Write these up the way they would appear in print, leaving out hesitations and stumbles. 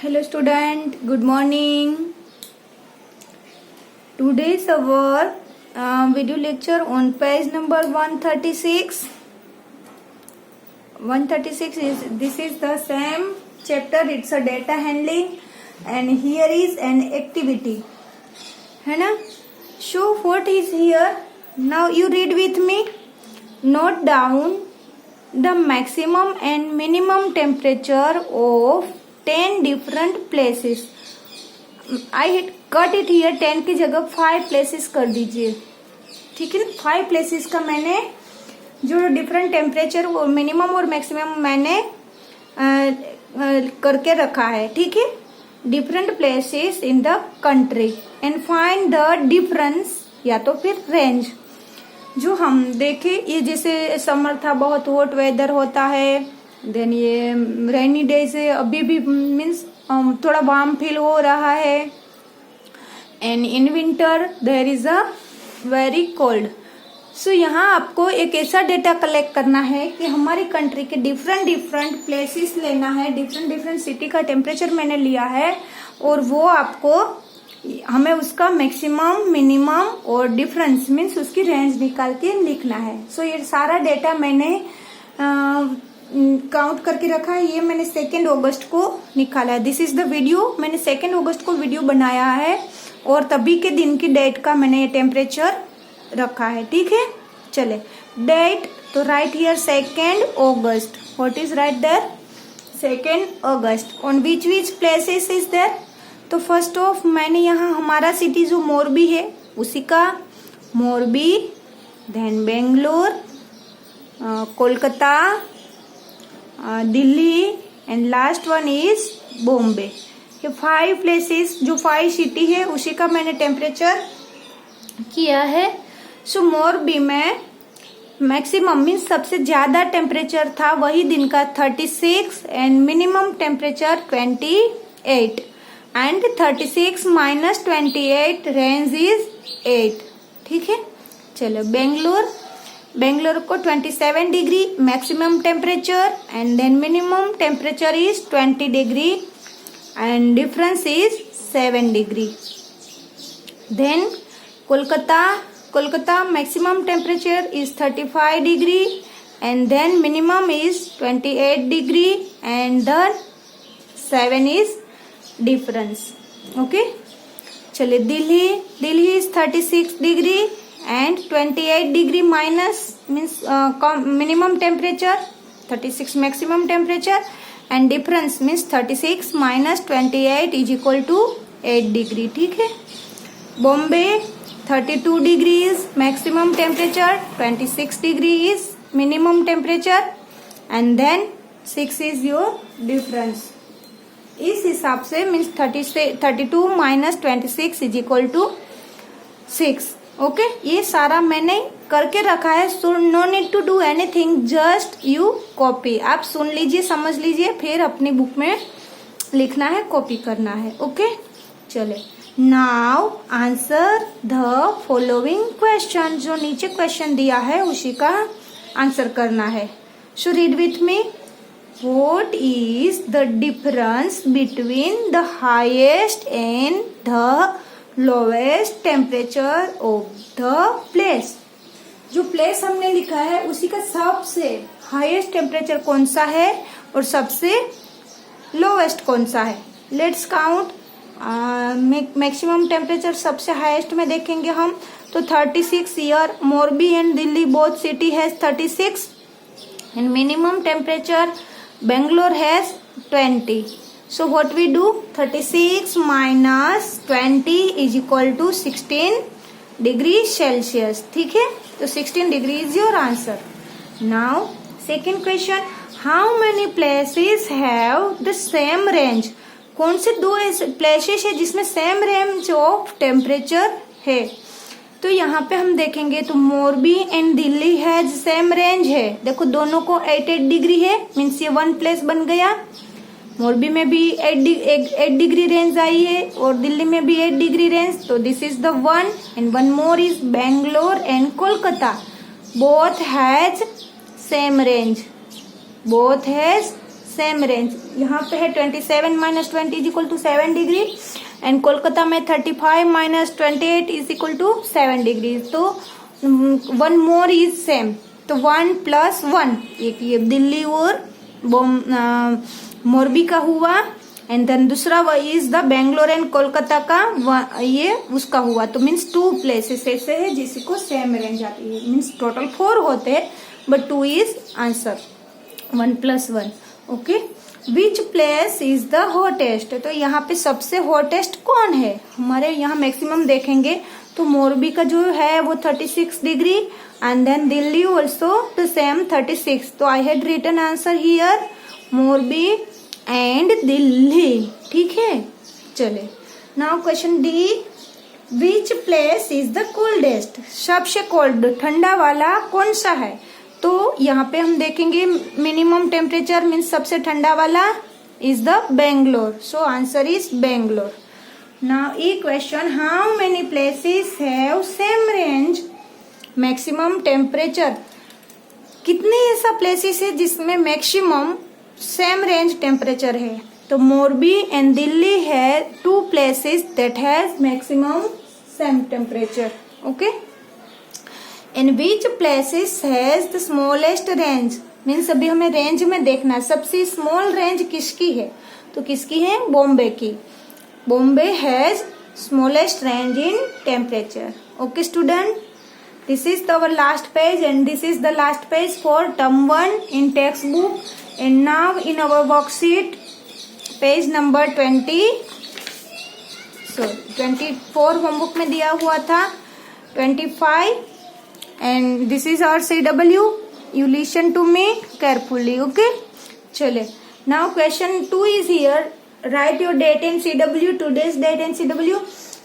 Hello student, good morning. Today's our video lecture on page number 136. 136 is the same chapter. It's a data handling and here is an activity. है ना? So what is here? Now you read with me. Note down the maximum and minimum temperature of 10 different places. I had cut it here. 10 की जगह 5 places कर दीजिए. ठीक है ना? 5 places का मैंने जो डिफरेंट टेम्परेचर और मिनिमम और मैक्सिमम मैंने करके रखा है. ठीक है. Different places in the country and find the difference या तो फिर रेंज. जो हम देखे ये जैसे समर था, बहुत हॉट वेदर होता है. देन ये रेनी डेज है, अभी भी मीन्स थोड़ा वार्म फील हो रहा है. And in winter there is a very cold. So यहाँ आपको एक ऐसा डेटा कलेक्ट करना है कि हमारी कंट्री के डिफरेंट प्लेसेस लेना है. डिफरेंट सिटी का टेम्परेचर मैंने लिया है और वो आपको हमें उसका मैक्सिमम मिनिमम और डिफरेंस मीन्स उसकी रेंज निकाल के लिखना है. सो ये सारा डेटा मैंने काउंट करके रखा है. ये मैंने 2 अगस्त को निकाला है. This is the video. मैंने 2 अगस्त को वीडियो बनाया है और तभी के दिन की डेट का मैंने ये टेम्परेचर रखा है. ठीक है. चले डेट तो राइट हियर 2 अगस्त. What is right there? 2 अगस्त. On which places is there? तो फर्स्ट ऑफ मैंने यहाँ हमारा सिटी जो मोरबी है उसी का Morbi, then Bangalore, Kolkata, Delhi and last one is Bombay. ये 5 प्लेसेस जो 5 सिटी है उसी का मैंने टेम्परेचर किया है. सो मोरबी में मैक्सिमम मीन्स सबसे ज्यादा टेम्परेचर था वही दिन का 36 and minimum temperature 28 and 36 minus 28 range is 8. ठीक है. चलो बेंगलोर को 27 degree maximum temperature and then minimum temperature is 20 degree and difference is 7 degree. Then Kolkata maximum temperature is 35 degree and then minimum is 28 degree and then 7 is difference. Okay. चलिए Delhi is 36 degree and 28 degree minus means minimum temperature, 36 maximum temperature and difference means 36 minus 28 is equal to 8 degree. ठीक है. Bombay 32 degrees maximum temperature, 26 degree is minimum temperature and then 6 is your difference. इस हिसाब से means 32 minus 26 is equal to 6. Okay. ये सारा मैंने करके रखा है. So no need to do anything, just you copy. आप सुन लीजिए, समझ लीजिए, फिर अपनी बुक में लिखना है, कॉपी करना है. ओके. चले now answer the following question. जो नीचे क्वेश्चन दिया है उसी का आंसर करना है. So read with me. What is the difference between the highest and the lowest temperature of the place? जो प्लेस हमने लिखा है उसी का सबसे हाईएस्ट टेम्परेचर कौन सा है और सबसे लोवेस्ट कौन सा है. Let's count. मैक्सिमम टेम्परेचर सबसे हाईएस्ट में देखेंगे हम तो 36 year. Morbi and Delhi both city has 36 and minimum temperature Bangalore has 20. So what we do? 36 minus 20 is equal to 16 degrees Celsius. ठीक है. तो 16 degree is your answer. Now second question. How many places have the same range? कौन से 2 ऐसे places है जिसमें same range of temperature है? तो यहाँ पे हम देखेंगे तो मोरबी एंड दिल्ली है सेम रेंज है. देखो दोनों को 8 डिग्री है मीन्स ये 1 प्लेस बन गया. मोरबी में भी 8 डिग्री रेंज आई है और दिल्ली में भी 8 डिग्री रेंज. तो this is the one and one more is Bangalore and Kolkata. Both has same range. Same range. यहाँ पे है 27 minus 20 is equal to 7 degree and Kolkata में 35 minus 28 is equal to 7 degree. तो 1 मोर इज सेम, तो 1 plus 1, एक ये दिल्ली और मोरबी का हुआ एंड देन दूसरा वो is the Bangalore and Kolkata का, ये उसका हुआ। तो मीन्स 2 प्लेसेस ऐसे है जिसको सेम रेंज आती है। मीन्स टोटल 4 होते हैं but 2 is answer, 1 plus 1। Okay, which place is the hottest, तो यहाँ पे सबसे हॉटेस्ट कौन है हमारे यहाँ मैक्सिमम देखेंगे तो मोरबी का जो है वो 36 degree and then Delhi also the same 36। तो I had written answer here Morbi and Delhi. ठीक है, चले now question D, which place is the coldest, सबसे कोल्ड ठंडा वाला कौन सा है। तो यहाँ पे हम देखेंगे मिनिमम टेम्परेचर मीन्स सबसे ठंडा वाला is the Bangalore, so answer is Bangalore. Now E question, how many places have same range maximum temperature, कितने ऐसा प्लेसेस है जिसमें मैक्सिमम सेम रेंज टेम्परेचर है। तो मोरबी एंड दिल्ली है 2 places that has maximum same temperature. Okay, in which places has the smallest range, means अभी हमें range में देखना सबसे स्मॉल रेंज किसकी है, तो किसकी है, बॉम्बे की। Bombay has smallest range in temperature. Okay student, this is our last page and this is the last page for term 1 in textbook, and now in our worksheet page number 24 homework में दिया हुआ था 25 and this is our CW, you listen to me carefully. Okay, चले now question 2 is here, write your date in CW, today's date in CW,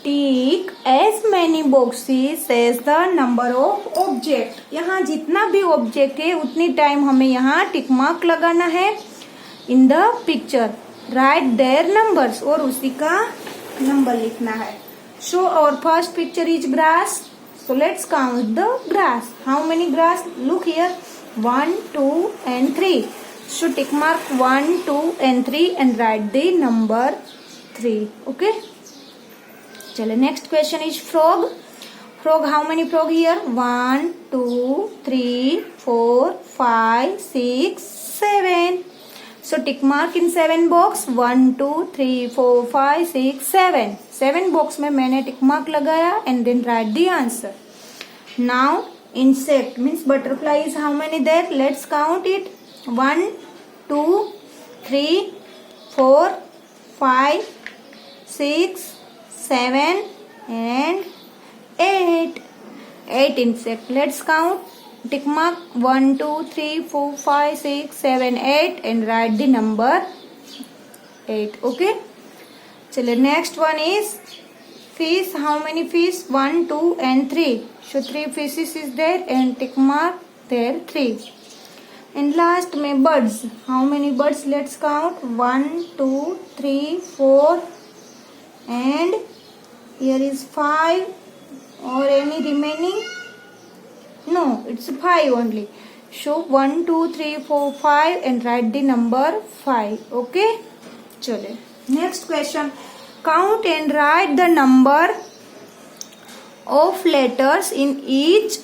tick as many boxes as the number of object, यहाँ जितना भी object है उतनी time हमें यहाँ टिक mark लगाना है in the picture, right there numbers, और उसी का नंबर लिखना है। So our first picture is grass, so let's count the grass, how many grass, look here 1 2 and 3, so tick mark 1 2 and 3 and write the number 3. Okay, चलो next question is frog, frog how many frog here 1 2 3 4 5 6 7, so tick mark in 7 box 1 2 3 4 5 6 7, 7 box में मैंने tick mark लगाया and then write the answer. Now insect means butterfly is how many there, let's count it 1 2 3 4 5 6 7 and 8, 8 insect, let's count, tick mark 1 2 3 4 5 6 7 8 and write the number 8. Okay, चलिए next one is fish, how many fish 1 2 and 3, so 3 fishes is there and tick mark there 3. and last में birds, how many birds, let's count 1 2 3 4 and here is 5 or any remaining, no it's 5 only, so 1 2 3 4 5 and write the number 5. Okay, चले next question, count and write the number of letters in each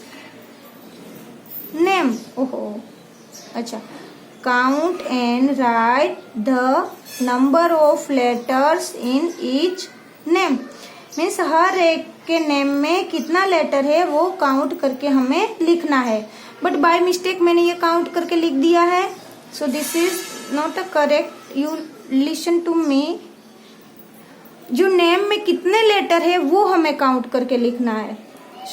name. ओहो अच्छा, count and write the number of letters in each name, means हर एक के name में कितना letter है वो काउंट करके हमें लिखना है, बट बाय मिस्टेक मैंने ये काउंट करके लिख दिया है, so this is not a correct, you listen to me. जो नेम में कितने लेटर है वो हमें काउंट करके लिखना है।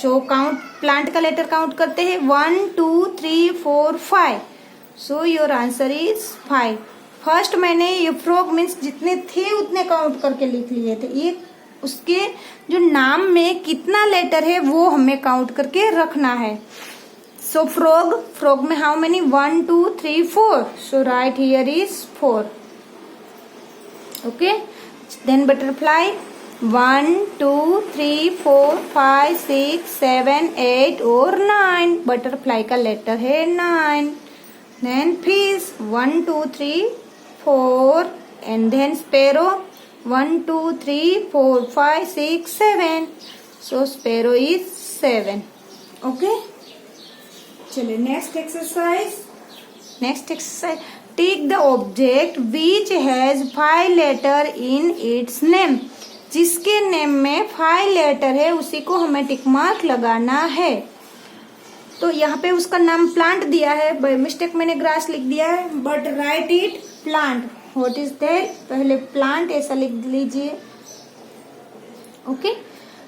सो काउंट, प्लांट का लेटर काउंट करते हैं 1 2 3 4 5, so your answer is 5। First मैंने ये फ्रॉग मीन्स जितने थे उतने काउंट करके लिख लिए थे, ये उसके जो नाम में कितना लेटर है वो हमें काउंट करके रखना है। सो फ्रॉग, फ्रॉग में how many 1 2 3 4, so right here is 4. Okay, then butterfly 1 2 3 4 5 6 7 8 और 9, बटरफ्लाई का लेटर है 9. Then fish 1 2 3 4 and then sparrow 1 2 3 4 5 6 7. So sparrow is 7. Okay. चलिए next exercise. Take the object which has 5 letter in its name. जिसके name में 5 letter है उसी को हमें टिक मार्क लगाना है। तो यहाँ पे उसका नाम प्लांट दिया है, बाय मिस्टेक मैंने ग्रास लिख दिया है, but write it plant. What is that? पहले प्लांट ऐसा लिख लीजिए। Okay,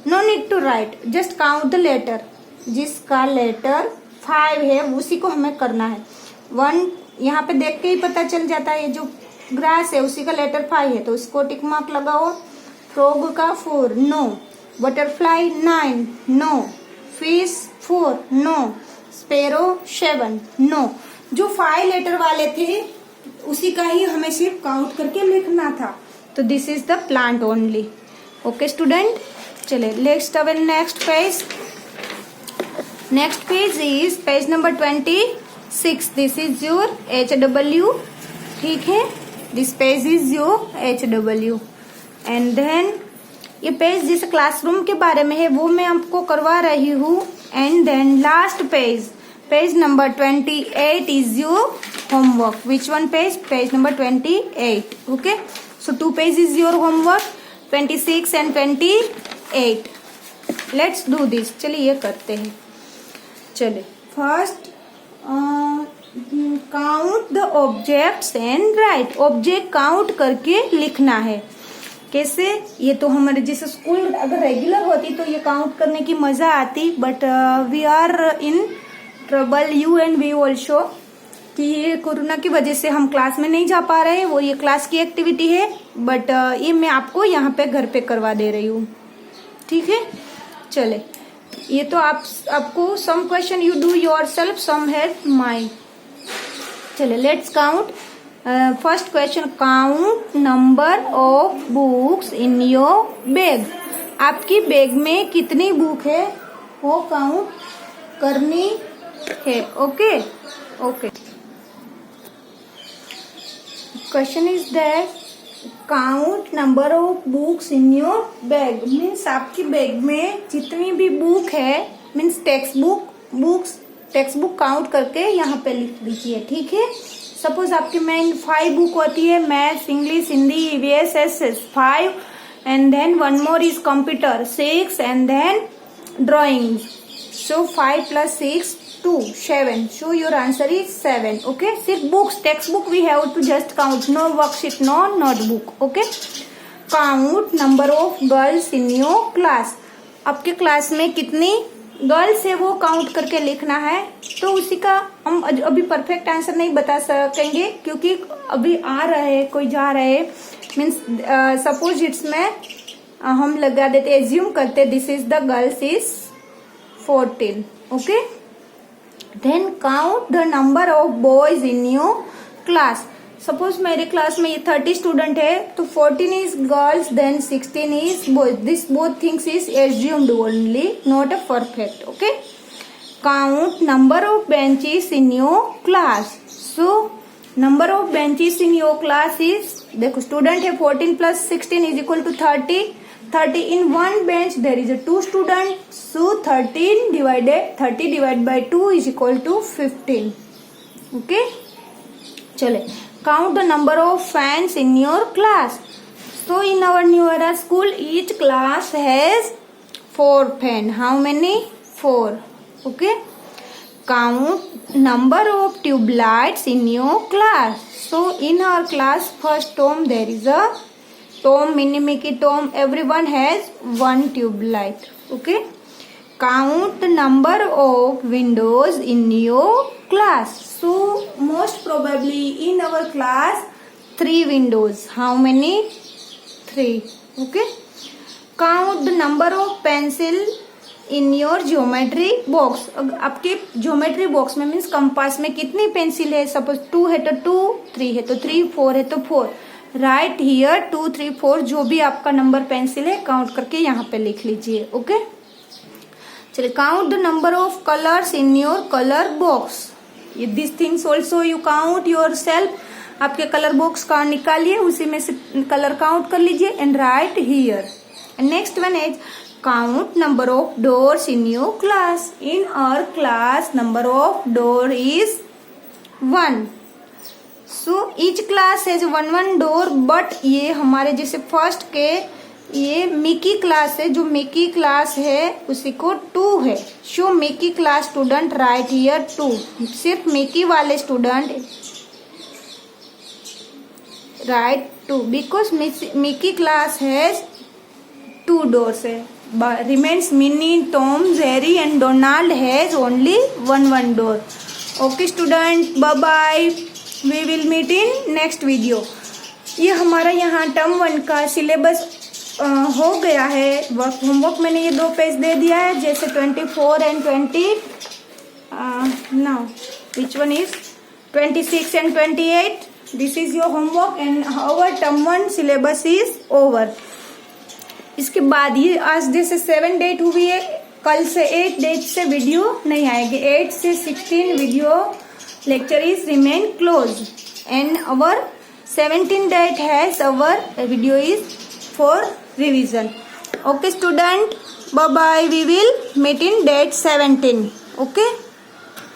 no need to write, just count the letter. जिसका लेटर 5 है उसी को हमें करना है। 1 यहाँ पे देख के ही पता चल जाता है, ये जो ग्रास है उसी का लेटर 5 है तो उसको टिक मार्क लगाओ। फ्रॉग का 4, no. Butterfly 9, no. Fish 4, no. Sparrow 7, no. जो 5 लेटर वाले थे उसी का ही हमें सिर्फ काउंट करके लिखना था। तो this is the plant only. Okay student, चले let's our next page. Next page is page number 26। This is your HW। ठीक है, this page is your HW। And then ये पेज जिस क्लासरूम के बारे में है वो मैं आपको करवा रही हूँ। And then last page, page number 28 is your homework. Which one page? Page number 28। Okay, so 2 page is your homework, 26 and 28। Let's do this. चलिए ये करते हैं। चलिए first count the objects and write. Object count करके लिखना है। कैसे? ये तो हमारे जैसे स्कूल अगर रेगुलर होती तो ये काउंट करने की मजा आती, but we are in trouble, you and we also, कि ये कोरोना की वजह से हम क्लास में नहीं जा पा रहे हैं। वो ये क्लास की एक्टिविटी है, बट ये मैं आपको यहाँ पे घर पे करवा दे रही हूँ। ठीक है, चले ये तो आपको some question you do yourself, some help my. चले let's count. First question, count number of books in your bag. आपकी बैग में कितनी बुक है वो काउंट करनी है। Okay okay, question is that count number of books in your bag. Means आपकी bag में जितनी भी बुक है, मीन्स टेक्स्ट बुक काउंट करके यहाँ पे लिख लीजिए। ठीक है, सपोज आपकी मेन 5 बुक होती है, maths, English, Hindi, EVS, SS 5, and then 1 more is computer 6, and then drawing. So 5 + 6 2 7. So your answer is 7. Okay, सिर्फ books, text book we have to just count, no worksheet, no notebook. Okay, count number of girls in your class. आपके class में कितनी girls है वो count करके लिखना है। तो उसी का हम अभी परफेक्ट आंसर नहीं बता सकेंगे क्योंकि अभी आ रहे हैं, कोई जा रहे हैं। मीन्स सपोज इट्स में हम लगा देते, एज्यूम करते this is the girls is 14. Okay, then count the number of boys in your class. Suppose मेरे क्लास में ये 30 स्टूडेंट है तो 14 is girls, then 16 is boys. This both things is assumed only, not a perfect. Okay, count number of benches in your class. So number of benches in your class is, देखो student है 14 + 16 is equal to 30. 30 in one bench there is a 2 students, so 30 divided by 2 is equal to 15. Okay, चले count the number of fans in your class. So in our new era school each class has 4 fan. How many? 4. Okay, count number of tube lights in your class. So in our class first term there is a Tom, Mini, Mickey, Tom, everyone has 1 tube light. Okay, count the number of windows in your class. So most probably in our class 3 windows. How many? 3. Okay, count the number of pencil in your geometry box. आपके geometry box में means compass में कितनी pencil है। Suppose 2 है तो 2, 3 है तो 3, 4 है तो 4. राइट हियर 2 3 4 जो भी आपका नंबर पेंसिल है काउंट करके यहाँ पे लिख लीजिए। ओके, चलिए count the number of colours in your colour box. This things also you count your self आपके कलर बॉक्स का निकालिए, उसी में से कलर काउंट कर लीजिए and right here. Next one is count number of doors in your class. In our class number of door is 1. So each class has one door, but ये हमारे जैसे फर्स्ट के ये मिकी क्लास है, जो Mickey class है उसी को 2 है. Show Mickey class student right here 2. सिर्फ मिकी वाले student right 2 because Mickey class has 2 doors है. Remains Minnie, Tom, Jerry and Donald has only one door. Okay student, bye bye. We will meet in next video. ये हमारा यहाँ term 1 का syllabus हो गया है. होमवर्क मैंने ये 2 पेज दे दिया है, जैसे 24 and 20. Now which one is 26 and 28. This is your homework and our term 1 syllabus is over. इसके बाद ये आज जैसे 7 डेट हुई है, कल से 8 डेट से वीडियो नहीं आएगी. 8 से 16 video lecture is remain close and our 17 date has our video is for revision. Okay student, bye bye. We will meet in date 17. Okay.